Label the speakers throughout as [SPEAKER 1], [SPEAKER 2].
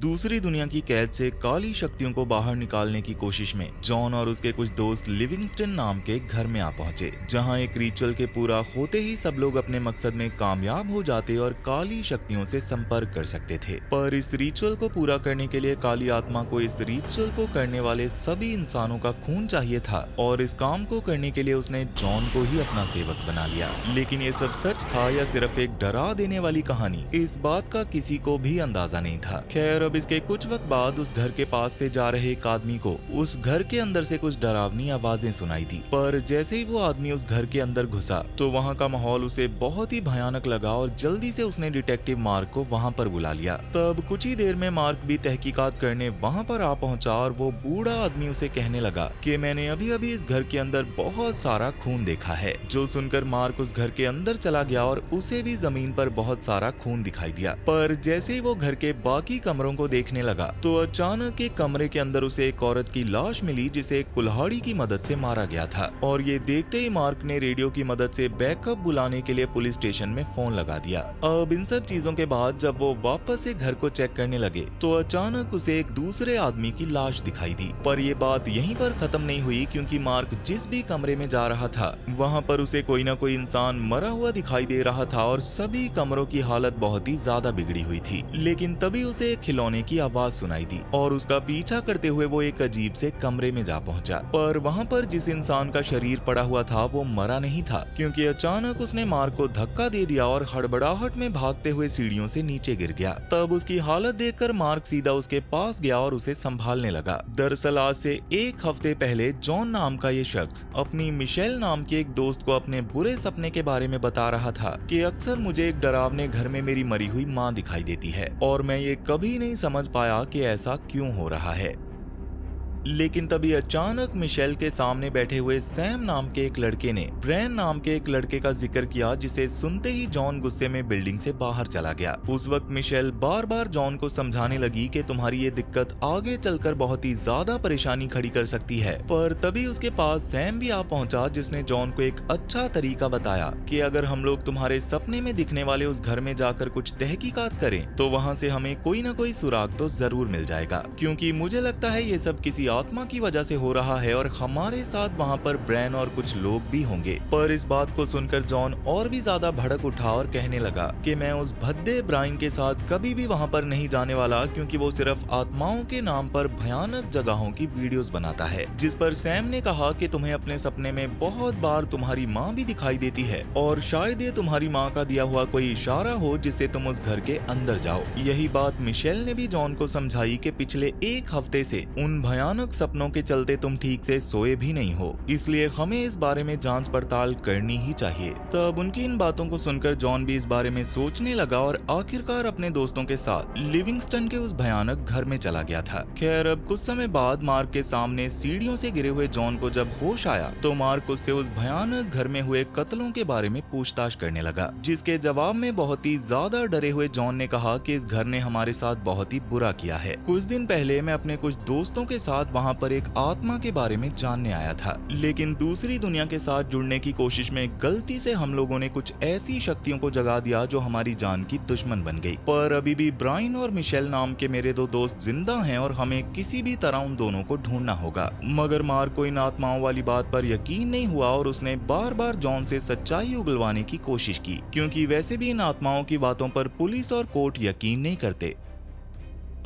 [SPEAKER 1] दूसरी दुनिया की कैद से काली शक्तियों को बाहर निकालने की कोशिश में जॉन और उसके कुछ दोस्त लिविंगस्टन नाम के घर में आ पहुंचे, जहां एक रिचुअल के पूरा होते ही सब लोग अपने मकसद में कामयाब हो जाते और काली शक्तियों से संपर्क कर सकते थे। पर इस रिचुअल को पूरा करने के लिए काली आत्मा को इस रिचुअल को करने वाले सभी इंसानों का खून चाहिए था और इस काम को करने के लिए उसने जॉन को ही अपना सेवक बना लिया। लेकिन ये सब सच था या सिर्फ एक डरा देने वाली कहानी, इस बात का किसी को भी अंदाजा नहीं था। खैर, अब इसके कुछ वक्त बाद उस घर के पास से जा रहे एक आदमी को उस घर के अंदर से कुछ डरावनी आवाजें सुनाई दी। पर जैसे ही वो आदमी उस घर के अंदर घुसा तो वहाँ का माहौल उसे बहुत ही भयानक लगा और जल्दी से उसने डिटेक्टिव मार्क को वहाँ पर बुला लिया। तब कुछ ही देर में मार्क भी तहकीकात करने वहाँ पर आ पहुंचा और वो बूढ़ा आदमी उसे कहने लगा कि मैंने अभी अभी इस घर के अंदर बहुत सारा खून देखा है। जो सुनकर मार्क उस घर के अंदर चला गया और उसे भी जमीन पर बहुत सारा खून दिखाई दिया। पर जैसे ही वो घर के बाकी कमरों को देखने लगा तो अचानक एक कमरे के अंदर उसे एक औरत की लाश मिली जिसे एक कुल्हाड़ी की मदद से मारा गया था। और ये देखते ही मार्क ने रेडियो की मदद से बैकअप बुलाने के लिए पुलिस स्टेशन में फोन लगा दिया। अब इन सब चीजों के बाद जब वो वापस से घर को चेक करने लगे तो अचानक उसे एक दूसरे आदमी की लाश दिखाई दी। पर ये बात यहीं पर खत्म नहीं हुई, क्योंकि मार्क जिस भी कमरे में जा रहा था वहाँ पर उसे कोई ना कोई इंसान मरा हुआ दिखाई दे रहा था और सभी कमरों की हालत बहुत ही ज्यादा बिगड़ी हुई थी। लेकिन तभी उसे एक खिलौने की आवाज सुनाई दी और उसका पीछा करते हुए वो एक अजीब से कमरे में जा पहुंचा। पर वहाँ पर जिस इंसान का शरीर पड़ा हुआ था वो मरा नहीं था, क्योंकि अचानक उसने मार्क को धक्का दे दिया और हड़बड़ाहट में भागते हुए सीढ़ियों से नीचे गिर गया। तब उसकी हालत देखकर मार्क सीधा उसके पास गया और उसे संभालने लगा। दरअसल आज से एक हफ्ते पहले जॉन नाम का ये शख्स अपनी मिशेल नाम की एक दोस्त को अपने बुरे सपने के बारे में बता रहा था कि अक्सर मुझे एक डरावने घर में मेरी मरी हुई माँ दिखाई देती है और मैं ये कभी नहीं समझ पाया कि ऐसा क्यों हो रहा है। लेकिन तभी अचानक मिशेल के सामने बैठे हुए सैम नाम के एक लड़के ने ब्रैन नाम के एक लड़के का जिक्र किया, जिसे सुनते ही जॉन गुस्से में बिल्डिंग से बाहर चला गया। उस वक्त मिशेल बार बार जॉन को समझाने लगी कि तुम्हारी ये दिक्कत आगे चलकर बहुत ही ज्यादा परेशानी खड़ी कर सकती है। पर तभी उसके पास सैम भी आ पहुंचा, जिसने जॉन को एक अच्छा तरीका बताया कि अगर हम लोग तुम्हारे सपने में दिखने वाले उस घर में जाकर कुछ तहकीकात करें तो वहाँ से हमें कोई ना कोई सुराग तो जरूर मिल जाएगा, क्योंकि मुझे लगता है ये सब किसी आत्मा की वजह से हो रहा है और हमारे साथ वहाँ पर ब्रैन और कुछ लोग भी होंगे। पर इस बात को सुनकर जॉन और भी ज्यादा भड़क उठा और कहने लगा कि मैं उस भद्दे ब्राइन के साथ कभी भी वहाँ पर नहीं जाने वाला, क्योंकि वो सिर्फ आत्माओं के नाम पर भयानक जगहों की वीडियोस बनाता है। जिस पर सैम ने कहा कि तुम्हें अपने सपने में बहुत बार तुम्हारी माँ भी दिखाई देती है और शायद ये तुम्हारी माँ का दिया हुआ कोई इशारा हो जिससे तुम उस घर के अंदर जाओ। यही बात मिशेल ने भी जॉन को समझाई कि पिछले एक हफ्ते से उन भयानक सपनों के चलते तुम ठीक से सोए भी नहीं हो, इसलिए हमें इस बारे में जांच पड़ताल करनी ही चाहिए। तब उनकी इन बातों को सुनकर जॉन भी इस बारे में सोचने लगा और आखिरकार अपने दोस्तों के साथ लिविंगस्टन के उस भयानक घर में चला गया था। खैर, अब कुछ समय बाद मार्क के सामने सीढ़ियों से गिरे हुए जॉन को जब होश आया तो मार्क उससे उस भयानक घर में हुए कत्लों के बारे में पूछताछ करने लगा, जिसके जवाब में बहुत ही ज्यादा डरे हुए जॉन ने कहा कि इस घर ने हमारे साथ बहुत ही बुरा किया है। कुछ दिन पहले मैं अपने कुछ दोस्तों के साथ वहाँ पर एक आत्मा के बारे में जानने आया था, लेकिन दूसरी दुनिया के साथ जुड़ने की कोशिश में गलती से हम लोगों ने कुछ ऐसी शक्तियों को जगा दिया जो हमारी जान की दुश्मन बन गई। पर अभी भी ब्राइन और मिशेल नाम के मेरे दो दोस्त जिंदा हैं और हमें किसी भी तरह उन दोनों को ढूंढना होगा। मगर मार्क को इन आत्माओं वाली बात पर यकीन नहीं हुआ और उसने बार बार जॉन से सच्चाई उगलवाने की कोशिश की, क्योंकि वैसे भी इन आत्माओं की बातों पर पुलिस और कोर्ट यकीन नहीं करते।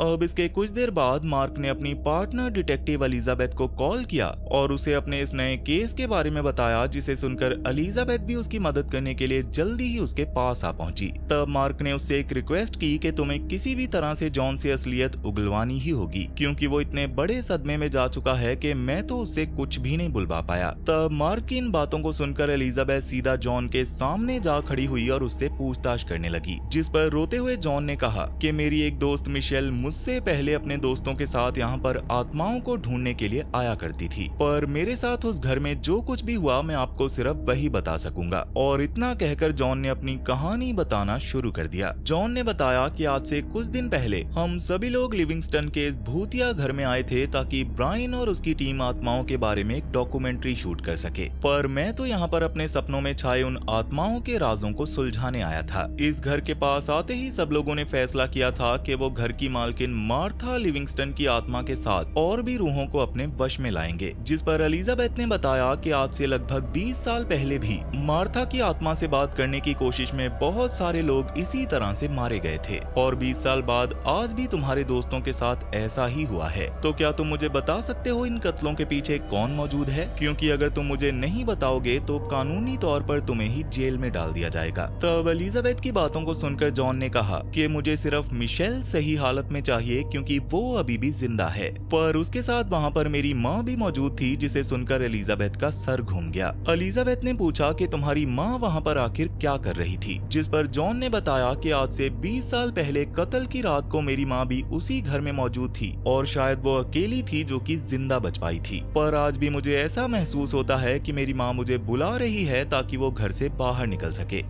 [SPEAKER 1] अब इसके कुछ देर बाद मार्क ने अपनी पार्टनर डिटेक्टिव एलिजाबेथ को कॉल किया और उसे अपने इस नए केस के बारे में बताया, जिसे सुनकर एलिजाबेथ भी उसकी मदद करने के लिए जल्दी ही उसके पास आ पहुंची। तब मार्क ने उससे एक रिक्वेस्ट की कि तुम्हें किसी भी तरह से जॉन से असलियत उगलवानी ही होगी, क्योंकि वो इतने बड़े सदमे में जा चुका है कि मैं तो उससे कुछ भी नहीं बुलवा पाया। तब मार्क की इन बातों को सुनकर एलिजाबेथ सीधा जॉन के सामने जा खड़ी हुई और उससे पूछताछ करने लगी, जिस पर रोते हुए जॉन ने कहा कि मेरी एक दोस्त मिशेल मुझसे पहले अपने दोस्तों के साथ यहाँ पर आत्माओं को ढूंढने के लिए आया करती थी, पर मेरे साथ उस घर में जो कुछ भी हुआ मैं आपको सिर्फ वही बता सकूंगा। और इतना कहकर जॉन ने अपनी कहानी बताना शुरू कर दिया। जॉन ने बताया कि आज से कुछ दिन पहले हम सभी लोग लिविंगस्टन के इस भूतिया घर में आए थे ताकि ब्राइन और उसकी टीम आत्माओं के बारे में एक डॉक्यूमेंट्री शूट कर सके, पर मैं तो यहाँ पर अपने सपनों में छाए उन आत्माओं के राजों को सुलझाने आया था। इस घर के पास आते ही सब लोगों ने फैसला किया था कि वो घर की मालकिन मालकिन मार्था लिविंगस्टन की आत्मा के साथ और भी रूहों को अपने वश में लाएंगे, जिस पर एलिजाबेथ ने बताया कि आज से लगभग 20 साल पहले भी मार्था की आत्मा से बात करने की कोशिश में बहुत सारे लोग इसी तरह से मारे गए थे और 20 साल बाद आज भी तुम्हारे दोस्तों के साथ ऐसा ही हुआ है। तो क्या तुम मुझे बता सकते हो इन कत्लों के पीछे कौन मौजूद है? क्योंकि अगर तुम मुझे नहीं बताओगे तो कानूनी तौर पर तुम्हें ही जेल में डाल दिया जाएगा। तब एलिजाबेथ की बातों को सुनकर जॉन ने कहा कि मुझे सिर्फ मिशेल सही हालत में चाहिए क्योंकि वो अभी भी जिंदा है। पर उसके साथ वहाँ पर मेरी माँ भी मौजूद थी, जिसे सुनकर एलिजाबेथ का सर घूम गया। एलिजाबेथ ने पूछा कि तुम्हारी माँ वहाँ पर आखिर क्या कर रही थी, जिस पर जॉन ने बताया कि आज से 20 साल पहले कत्ल की रात को मेरी माँ भी उसी घर में मौजूद थी और शायद वो अकेली थी जो कि जिंदा बच पाई थी। पर आज भी मुझे ऐसा महसूस होता है कि मेरी माँ मुझे बुला रही है ताकि वो घर से बाहर निकल सके।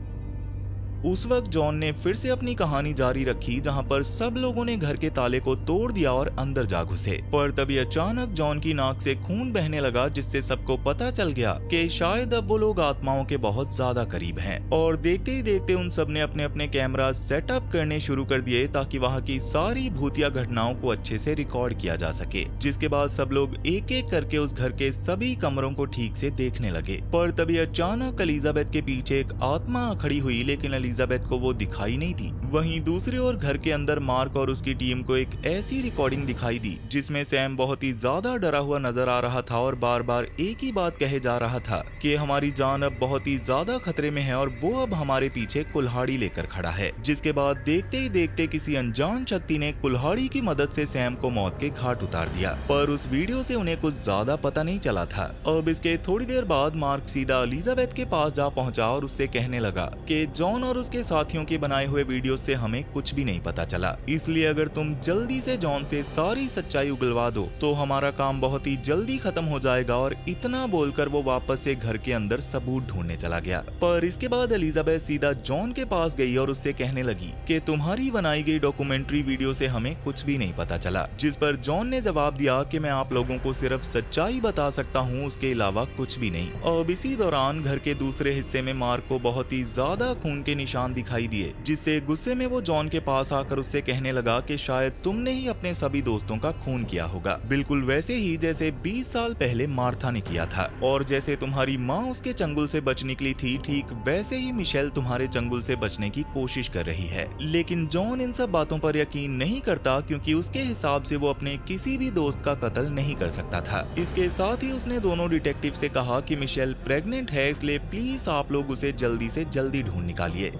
[SPEAKER 1] उस वक्त जॉन ने फिर से अपनी कहानी जारी रखी, जहां पर सब लोगों ने घर के ताले को तोड़ दिया और अंदर जा घुसे। पर तभी अचानक जॉन की नाक से खून बहने लगा, जिससे सबको पता चल गया कि शायद अब वो लोग आत्माओं के बहुत ज्यादा करीब हैं। और देखते ही देखते उन सब ने अपने अपने कैमरा सेटअप करने शुरू कर दिए ताकि वहां की सारी भूतिया घटनाओं को अच्छे से रिकॉर्ड किया जा सके। जिसके बाद सब लोग एक एक करके उस घर के सभी कमरों को ठीक से देखने लगे। पर तभी अचानक एलिजाबेथ के पीछे एक आत्मा खड़ी हुई, लेकिन एलिजाबेथ को वो दिखाई नहीं थी। वहीं दूसरी ओर घर के अंदर मार्क और उसकी टीम को एक ऐसी रिकॉर्डिंग दिखाई दी जिसमें सैम बहुत ही ज्यादा डरा हुआ नजर आ रहा था और बार बार एक ही बात कहे जा रहा था कि हमारी जान अब बहुत ही ज्यादा खतरे में है और वो अब हमारे पीछे कुल्हाड़ी लेकर खड़ा है। जिसके बाद देखते ही देखते किसी अनजान शक्ति ने कुल्हाड़ी की मदद से सैम को मौत के घाट उतार दिया। पर उस वीडियो से उन्हें कुछ ज्यादा पता नहीं चला था। अब इसके थोड़ी देर बाद मार्क सीधा एलिजाबेथ के पास जा पहुंचा और उससे कहने लगा कि जॉन और उसके साथियों के बनाए हुए वीडियो से हमें कुछ भी नहीं पता चला, इसलिए अगर तुम जल्दी से जॉन से सारी सच्चाई उगलवा दो तो हमारा काम बहुत ही जल्दी खत्म हो जाएगा। और इतना बोलकर वो वापस से घर के अंदर सबूत ढूंढने चला गया। पर इसके बाद एलिजाबेथ सीधा जॉन के पास गई और उससे कहने लगी कि तुम्हारी बनाई गई डॉक्यूमेंट्री वीडियो से हमें कुछ भी नहीं पता चला। जिस पर जॉन ने जवाब दिया कि मैं आप लोगों को सिर्फ सच्चाई बता सकता हूँ, उसके अलावा कुछ भी नहीं। अब इसी दौरान घर के दूसरे हिस्से में मार्क को बहुत ही ज्यादा खून के निशान दिखाई दिए, जिससे गुस्से में वो जॉन के पास आकर उससे कहने लगा कि शायद तुमने ही अपने सभी दोस्तों का खून किया होगा, बिल्कुल वैसे ही जैसे 20 साल पहले मार्था ने किया था। और जैसे तुम्हारी माँ उसके चंगुल से बच निकली थी, ठीक वैसे ही मिशेल तुम्हारे चंगुल से बचने की कोशिश कर रही है। लेकिन जॉन इन सब बातों पर यकीन नहीं करता क्योंकि उसके हिसाब से वो अपने किसी भी दोस्त का कत्ल नहीं कर सकता था। इसके साथ ही उसने दोनों डिटेक्टिव से कहा कि मिशेल प्रेग्नेंट है, इसलिए प्लीज आप लोग उसे जल्दी से जल्दी ढूंढ निकालिए।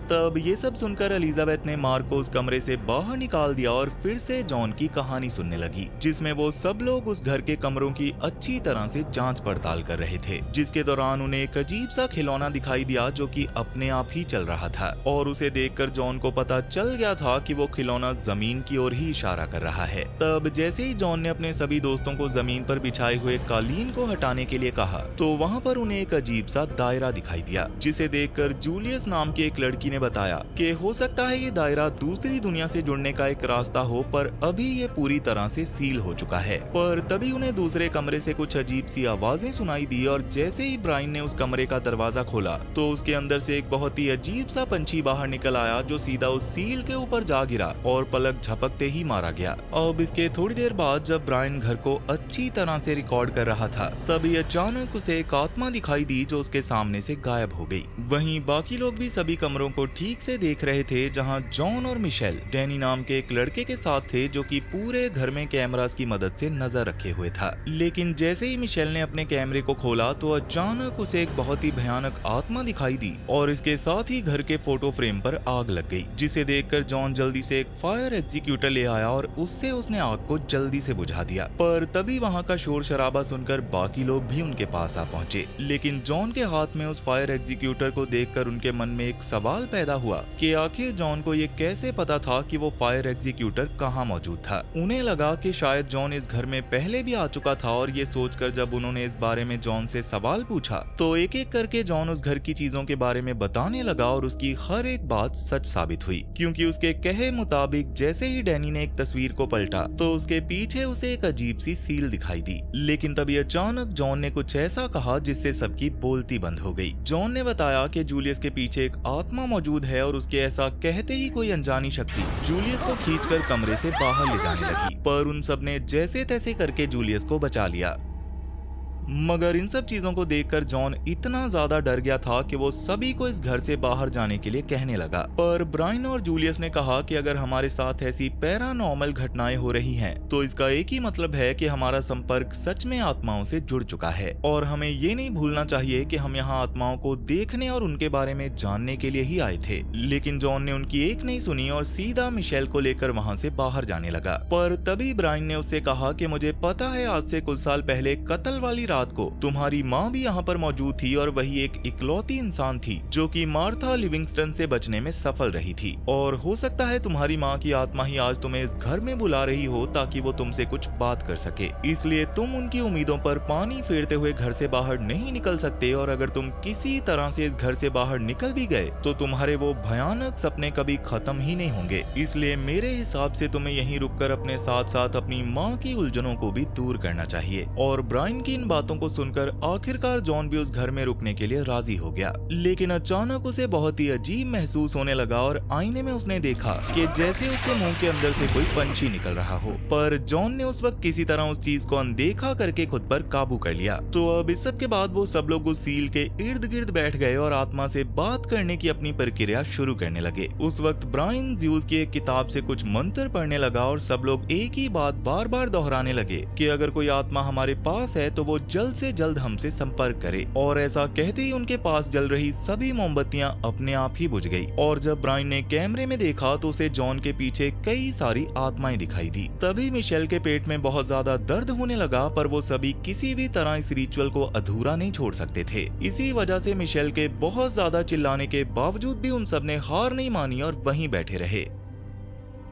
[SPEAKER 1] तब ये सब सुनकर एलिजाबेथ ने मार्क को उस कमरे से बाहर निकाल दिया और फिर से जॉन की कहानी सुनने लगी, जिसमें वो सब लोग उस घर के कमरों की अच्छी तरह से जांच पड़ताल कर रहे थे। जिसके दौरान उन्हें एक अजीब सा खिलौना दिखाई दिया जो कि अपने आप ही चल रहा था और उसे देखकर जॉन को पता चल गया था कि वो खिलौना जमीन की ओर ही इशारा कर रहा है। तब जैसे ही जॉन ने अपने सभी दोस्तों को जमीन पर बिछाए हुए कालीन को हटाने के लिए कहा तो वहाँ पर उन्हें एक अजीब सा दायरा दिखाई दिया, जिसे देखकर जूलियस नाम की एक लड़की ने बताया कि हो सकता है ये दायरा दूसरी दुनिया से जुड़ने का एक रास्ता हो, पर अभी ये पूरी तरह से सील हो चुका है। पर तभी उन्हें दूसरे कमरे से कुछ अजीब सी आवाजें सुनाई दी और जैसे ही ब्रायन ने उस कमरे का दरवाजा खोला तो उसके अंदर से एक बहुत ही अजीब सा पंछी बाहर निकल आया जो सीधा उस सील के ऊपर जा गिरा और पलक झपकते ही मारा गया। अब इसके थोड़ी देर बाद जब ब्रायन घर को अच्छी तरह से रिकॉर्ड कर रहा था तभी अचानक उसे एक आत्मा दिखाई दी जो उसके सामने से गायब हो गई। वहीं बाकी लोग भी सभी कमरों को ठीक से देख रहे थे, जहां जॉन और मिशेल डैनी नाम के एक लड़के के साथ थे जो कि पूरे घर में कैमरास की मदद से नजर रखे हुए था। लेकिन जैसे ही मिशेल ने अपने कैमरे को खोला तो अचानक उसे एक बहुत ही भयानक आत्मा दिखाई दी और इसके साथ ही घर के फोटो फ्रेम पर आग लग गई, जिसे देखकर जॉन जल्दी से एक फायर एग्जीक्यूटर ले आया और उससे उसने आग को जल्दी से बुझा दिया। पर तभी वहां का शोर शराबा सुनकर बाकी लोग भी उनके पास आ पहुंचे, लेकिन जॉन के हाथ में उस फायर एग्जीक्यूटर को देखकर उनके मन में एक सवाल पैदा हुआ कि आखिर जॉन को ये कैसे पता था कि वो फायर एग्जीक्यूटर कहाँ मौजूद था। उन्हें लगा कि शायद जॉन इस घर में पहले भी आ चुका था और ये सोचकर जब उन्होंने इस बारे में जॉन से सवाल पूछा तो एक एक करके जॉन उस घर की चीजों के बारे में बताने लगा और उसकी हर एक बात सच साबित हुई, क्योंकि उसके कहे मुताबिक जैसे ही डैनी ने एक तस्वीर को पलटा तो उसके पीछे उसे एक अजीब सी सील दिखाई दी। लेकिन तभी अचानक जॉन ने कुछ ऐसा कहा जिससे सबकी बोलती बंद हो गई। जॉन ने बताया कि जूलियस के पीछे एक आत्मा मौजूद है और उसके ऐसा कहते ही कोई अनजानी शक्ति जूलियस को खींचकर कमरे से बाहर ले जाने लगी, पर उन सब ने जैसे तैसे करके जूलियस को बचा लिया। मगर इन सब चीजों को देखकर जॉन इतना ज्यादा डर गया था कि वो सभी को इस घर से बाहर जाने के लिए कहने लगा। पर ब्रायन और जूलियस ने कहा कि अगर हमारे साथ ऐसी पैरानॉर्मल घटनाएं हो रही हैं, तो इसका एक ही मतलब है कि हमारा संपर्क सच में आत्माओं से जुड़ चुका है और हमें ये नहीं भूलना चाहिए कि हम यहाँ आत्माओं को देखने और उनके बारे में जानने के लिए ही आए थे। लेकिन जॉन ने उनकी एक नहीं सुनी और सीधा मिशेल को लेकर वहाँ से बाहर जाने लगा। पर तभी ब्रायन ने उससे कहा कि मुझे पता है आज से कुछ साल पहले कत्ल वाली रात को तुम्हारी माँ भी यहाँ पर मौजूद थी और वही एक इकलौती इंसान थी जो कि मार्था लिविंगस्टन से बचने में सफल रही थी। और हो सकता है तुम्हारी माँ की आत्मा ही आज तुम्हें इस घर में बुला रही हो ताकि वो तुमसे कुछ बात कर सके, इसलिए तुम उनकी उम्मीदों पर पानी फेरते हुए घर से बाहर नहीं निकल सकते। और अगर तुम किसी तरह से इस घर से बाहर निकल भी गए तो तुम्हारे वो भयानक सपने कभी खत्म ही नहीं होंगे। इसलिए मेरे हिसाब से तुम्हें यहीं रुककर अपने साथ साथ अपनी माँ की उलझनों को भी दूर करना चाहिए। और ब्रायन की इन बातों को सुनकर आखिरकार जॉन भी उस घर में रुकने के लिए राजी हो गया। लेकिन अचानक उसे बहुत ही अजीब महसूस होने लगा और आईने में उसने देखा कि जैसे उसके मुंह के अंदर से कोई पंछी निकल रहा हो। पर जॉन ने उस वक्त किसी तरह उस चीज को अनदेखा करके खुद पर काबू कर लिया। तो अब इस सब के बाद वो सब लोग उस सील के इर्द गिर्द बैठ गए और आत्मा से बात करने की अपनी प्रक्रिया शुरू करने लगे। उस वक्त ब्रायन ज्यूस की एक किताब से कुछ मंत्र पढ़ने लगा और सब लोग एक ही बात बार बार दोहराने लगे कि अगर कोई आत्मा हमारे पास है तो वो जल्द से जल्द हमसे संपर्क करे। और ऐसा कहते ही उनके पास जल रही सभी मोमबत्तियां अपने आप ही बुझ गई। और जब ब्रायन ने कैमरे में देखा तो उसे जॉन के पीछे कई सारी आत्माएं दिखाई दी। तभी मिशेल के पेट में बहुत ज्यादा दर्द होने लगा, पर वो सभी किसी भी तरह इस रिचुअल को अधूरा नहीं छोड़ सकते थे। इसी वजह से मिशेल के बहुत ज्यादा चिल्लाने के बावजूद भी उन सब ने हार नहीं मानी और वहीं बैठे रहे।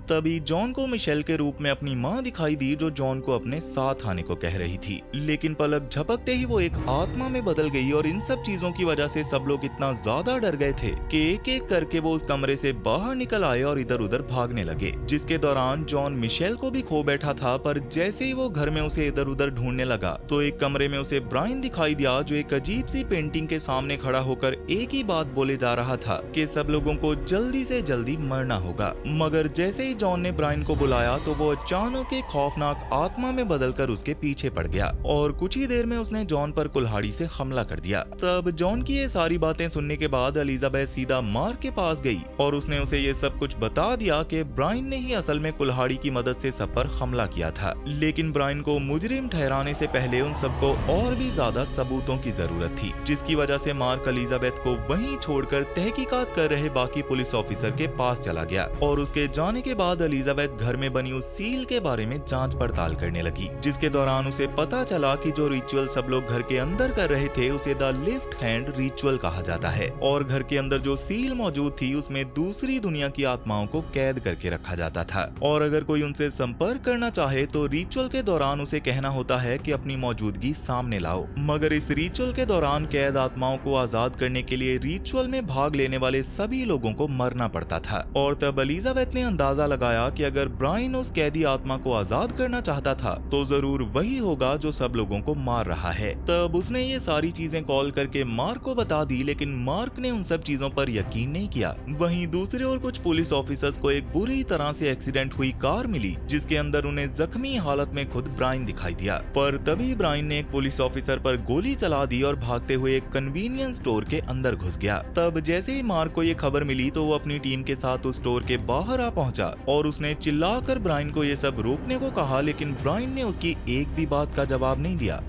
[SPEAKER 1] तभी जॉन को मिशेल के रूप में अपनी माँ दिखाई दी जो जॉन को अपने साथ आने को कह रही थी। लेकिन पलक झपकते ही वो एक आत्मा में बदल गई और इन सब चीजों की वजह से सब लोग इतना ज्यादा डर गए थे कि एक एक करके वो उस कमरे से बाहर निकल आए और इधर उधर भागने लगे। जिसके दौरान जॉन मिशेल को भी खो बैठा था, पर जैसे ही वो घर में उसे इधर उधर ढूंढने लगा तो एक कमरे में उसे ब्रायन दिखाई दिया जो एक अजीब सी पेंटिंग के सामने खड़ा होकर एक ही बात बोले जा रहा था कि सब लोगों को जल्दी से जल्दी मरना होगा। मगर जैसे ही जॉन ने ब्रायन को बुलाया तो वो अचानक एक खौफनाक आत्मा में बदलकर उसके पीछे पड़ गया और कुछ ही देर में उसने जॉन पर कुल्हाड़ी से हमला कर दिया। तब जॉन की ये सारी बातें सुनने के बाद एलिजाबेथ सीधा मार्क के पास गई और उसने उसे ये सब कुछ बता दिया कि ब्रायन ने ही असल में कुल्हाड़ी की मदद से सब पर हमला किया था। लेकिन ब्रायन को मुजरिम ठहराने से पहले उन सबको और भी ज्यादा सबूतों की जरूरत थी, जिसकी वजह से मार्क एलिजाबेथ को वहीं छोड़कर तहकीकात कर रहे बाकी पुलिस ऑफिसर के पास चला गया। और उसके जाने के बाद एलिजाबेथ घर में बनी उस सील के बारे में जांच पड़ताल करने लगी, जिसके दौरान उसे पता चला कि जो रिचुअल सब लोग घर के अंदर कर रहे थे उसे द लेफ्ट हैंड रिचुअल कहा जाता है। और घर के अंदर जो सील मौजूद थी उसमें दूसरी दुनिया की आत्माओं को कैद करके रखा जाता था और अगर कोई उनसे संपर्क करना चाहे तो रिचुअल के दौरान उसे कहना होता है कि अपनी मौजूदगी सामने लाओ। मगर इस रिचुअल के दौरान कैद आत्माओं को आजाद करने के लिए रिचुअल में भाग लेने वाले सभी लोगों को मरना पड़ता था। और तब एलिजाबेथ ने अंदाजा लगाया कि अगर ब्रायन उस कैदी आत्मा को आजाद करना चाहता था तो जरूर वही होगा जो सब लोगों को मार रहा है। तब उसने ये सारी चीजें कॉल करके मार्क को बता दी, लेकिन मार्क ने उन सब चीजों पर यकीन नहीं किया। वहीं दूसरे और कुछ पुलिस ऑफिसर्स को एक बुरी तरह से एक्सीडेंट हुई कार मिली जिसके अंदर उन्हें जख्मी हालत में खुद ब्रायन दिखाई दिया। पर तभी ब्रायन ने एक पुलिस ऑफिसर पर गोली चला दी और भागते हुए एक कन्वीनियंस स्टोर के अंदर घुस गया। तब जैसे ही मार्क को ये खबर मिली तो वो अपनी टीम के साथ उस स्टोर के बाहर आ पहुंचा और उसने चिल्लाकर ब्रायन को ये सब रोकने को कहा, लेकिन ब्रायन ने उसकी एक भी बात का जवाब नहीं दिया।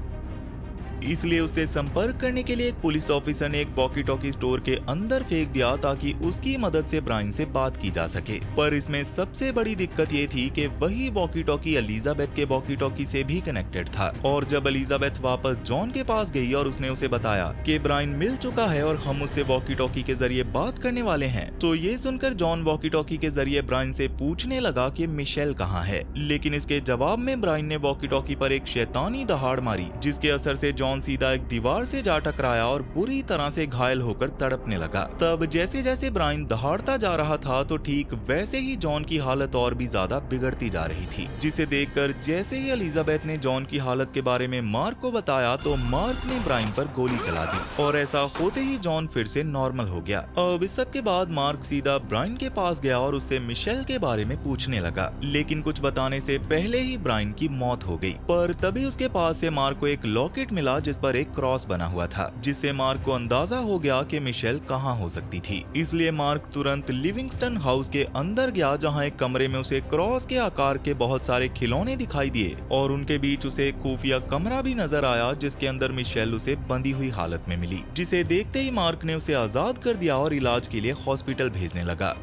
[SPEAKER 1] इसलिए उससे संपर्क करने के लिए एक पुलिस ऑफिसर ने एक वॉकी टॉकी स्टोर के अंदर फेंक दिया ताकि उसकी मदद से ब्रायन से बात की जा सके। पर इसमें सबसे बड़ी दिक्कत ये थी कि वही वॉकी टॉकी एलिजाबेथ के वॉकी टॉकी से भी कनेक्टेड था। और जब एलिजाबेथ वापस जॉन के पास गई और उसने उसे बताया कि ब्रायन मिल चुका है और हम उससे वॉकी टॉकी के जरिए बात करने वाले हैं, तो ये सुनकर जॉन वॉकी टॉकी के जरिए ब्रायन से पूछने लगा कि मिशेल कहाँ है। लेकिन इसके जवाब में ब्रायन ने वॉकी टॉकी पर एक शैतानी दहाड़ मारी जिसके असर से जॉन जॉन सीधा एक दीवार से जा टकराया और बुरी तरह से घायल होकर तड़पने लगा। तब जैसे जैसे ब्रायन दहाड़ता जा रहा था तो ठीक वैसे ही जॉन की हालत और भी ज्यादा बिगड़ती जा रही थी, जिसे देखकर जैसे ही एलिजाबेथ ने जॉन की हालत के बारे में मार्क को बताया तो मार्क ने ब्रायन पर गोली चला दी और ऐसा होते ही जॉन फिर से नॉर्मल हो गया। अब इस सब के बाद मार्क सीधा ब्रायन के पास गया और उससे मिशेल के बारे में पूछने लगा, लेकिन कुछ बताने से पहले ही ब्रायन की मौत हो गई। पर तभी उसके पास से मार्क को एक लॉकेट मिला जिस पर एक क्रॉस बना हुआ था, जिससे मार्क को अंदाजा हो गया कि मिशेल कहाँ हो सकती थी। इसलिए मार्क तुरंत लिविंगस्टन हाउस के अंदर गया, जहाँ एक कमरे में उसे क्रॉस के आकार के बहुत सारे खिलौने दिखाई दिए और उनके बीच उसे एक खुफिया कमरा भी नजर आया जिसके अंदर मिशेल उसे बंधी हुई हालत में मिली, जिसे देखते ही मार्क ने उसे आजाद कर दिया और इलाज के लिए हॉस्पिटल भेजने लगा।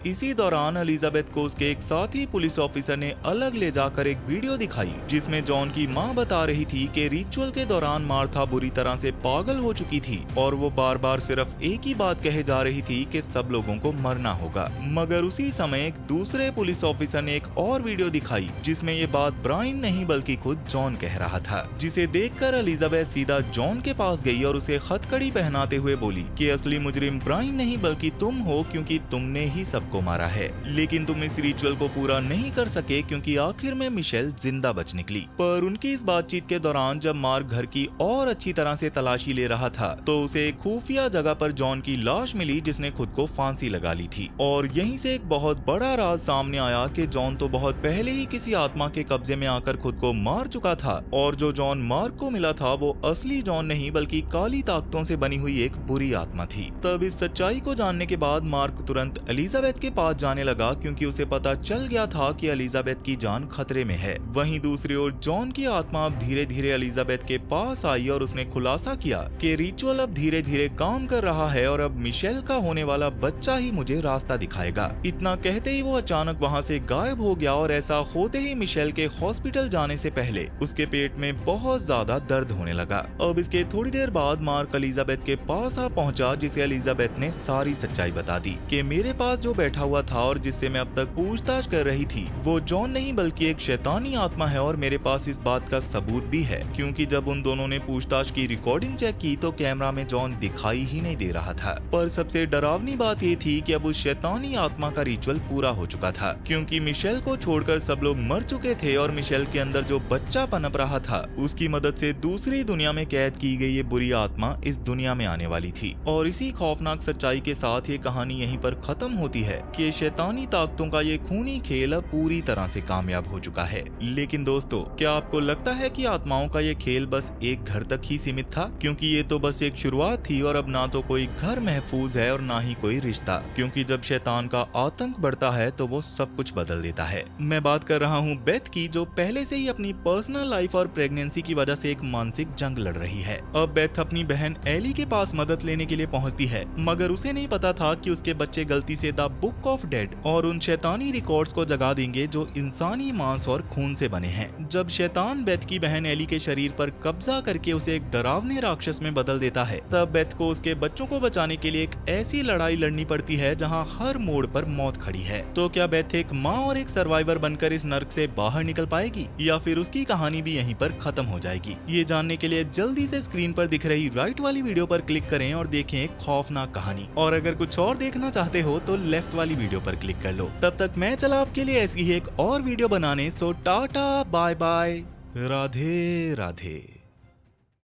[SPEAKER 1] इसी दौरान एलिजाबेथ को उसके एक साथी पुलिस ऑफिसर ने अलग ले जाकर एक वीडियो दिखाई जिसमें जॉन की मां बता रही थी कि रिचुअल के दौरान मार्था बुरी तरह से पागल हो चुकी थी और वो बार बार सिर्फ एक ही बात कहे जा रही थी कि सब लोगों को मरना होगा। मगर उसी समय एक दूसरे पुलिस ऑफिसर ने एक और वीडियो दिखाई जिसमें ये बात ब्रायन नहीं बल्कि खुद जॉन कह रहा था, जिसे देखकर एलिजाबेथ सीधा जॉन के पास गई और उसे हथकड़ी पहनाते हुए बोली कि असली मुजरिम ब्रायन नहीं बल्कि तुम हो, क्योंकि तुमने ही सबको मारा है, लेकिन तुम इस रिचुअल को पूरा नहीं कर सके क्योंकि आखिर में मिशेल जिंदा बच निकली। पर उनकी इस बातचीत के दौरान जब मार्क घर की और अच्छी तरह से तलाशी ले रहा था तो उसे एक खुफिया जगह पर जॉन की लाश मिली जिसने खुद को फांसी लगा ली थी। और यहीं से एक बहुत बड़ा राज सामने आया कि जॉन तो बहुत पहले ही किसी आत्मा के कब्जे में आकर खुद को मार चुका था और जो जॉन मार्क को मिला था वो असली जॉन नहीं बल्कि काली ताकतों से बनी हुई एक बुरी आत्मा थी। तब इस सच्चाई को जानने के बाद मार्क तुरंत एलिजाबेथ के पास जाने लगा क्योंकि उसे पता चल गया था कि एलिजाबेथ की जान खतरे में है। वहीं दूसरी ओर जॉन की आत्मा अब धीरे धीरे एलिजाबेथ के पास आई और उसने खुलासा किया कि रिचुअल अब धीरे धीरे काम कर रहा है और अब मिशेल का होने वाला बच्चा ही मुझे रास्ता दिखाएगा। इतना कहते ही वो अचानक वहाँ से गायब हो गया और ऐसा होते ही मिशेल के हॉस्पिटल जाने से पहले उसके पेट में बहुत ज्यादा दर्द होने लगा। अब इसके थोड़ी देर बाद मार्क एलिजाबेथ के पास आ पहुंचा, जिसे एलिजाबेथ ने सारी सच्चाई बता दी कि मेरे पास जो बैठा हुआ था और जिससे मैं अब तक पूछताछ कर रही थी वो जॉन नहीं बल्कि एक शैतानी आत्मा है और मेरे पास इस बात का सबूत भी है क्योंकि जब उन दोनों ने पूछताछ की रिकॉर्डिंग चेक की तो कैमरा में जॉन दिखाई ही नहीं दे रहा था। पर सबसे डरावनी बात ये थी कि अब उस शैतानी आत्मा का रिचुअल पूरा हो चुका था क्योंकि मिशेल को छोड़कर सब लोग मर चुके थे और मिशेल के अंदर जो बच्चा पनप रहा था उसकी मदद से दूसरी दुनिया में कैद की गई ये बुरी आत्मा इस दुनिया में आने वाली थी। और इसी खौफनाक सच्चाई के साथ ये कहानी यहीं पर खत्म होती है कि शैतानी ताकतों का ये खूनी खेल अब पूरी तरह से कामयाब हो चुका है। लेकिन दोस्तों, क्या आपको लगता है कि आत्माओं का ये खेल बस एक घर तक ही सीमित था? क्योंकि ये तो बस एक शुरुआत थी और अब ना तो कोई घर महफूज है और ना ही कोई रिश्ता, क्योंकि जब शैतान का आतंक बढ़ता है तो वो सब कुछ बदल देता है। मैं बात कर रहा हूँ बेथ की, जो पहले से ही अपनी पर्सनल लाइफ और प्रेगनेंसी की वजह से एक मानसिक जंग लड़ रही है। अब बेथ अपनी बहन एली के पास मदद लेने के लिए पहुँचती है, मगर उसे नहीं पता था कि उसके बच्चे गलती से द बुक ऑफ डेड और उन शैतानी रिकॉर्ड्स को जगा देंगे जो इंसानी मांस और खून से बने हैं। जब शैतान बेथ की बहन एली के शरीर पर कब्जा करके उसे एक डरावने राक्षस में बदल देता है, तब बेथ को उसके बच्चों को बचाने के लिए एक ऐसी लड़ाई लड़नी पड़ती है जहां हर मोड़ पर मौत खड़ी है। तो क्या बेथ एक माँ और एक सर्वाइवर बनकर इस नर्क से बाहर निकल पाएगी या फिर उसकी कहानी भी यहीं पर खत्म हो जाएगी? ये जानने के लिए जल्दी से स्क्रीन पर दिख रही राइट वाली वीडियो पर क्लिक करें और देखें एक खौफनाक कहानी। और अगर कुछ और देखना चाहते हो तो लेफ्ट वाली वीडियो पर क्लिक कर लो। तब तक मैं चला आपके लिए ऐसी ही एक और वीडियो बनाने। So tata bye bye, Radhe Radhe.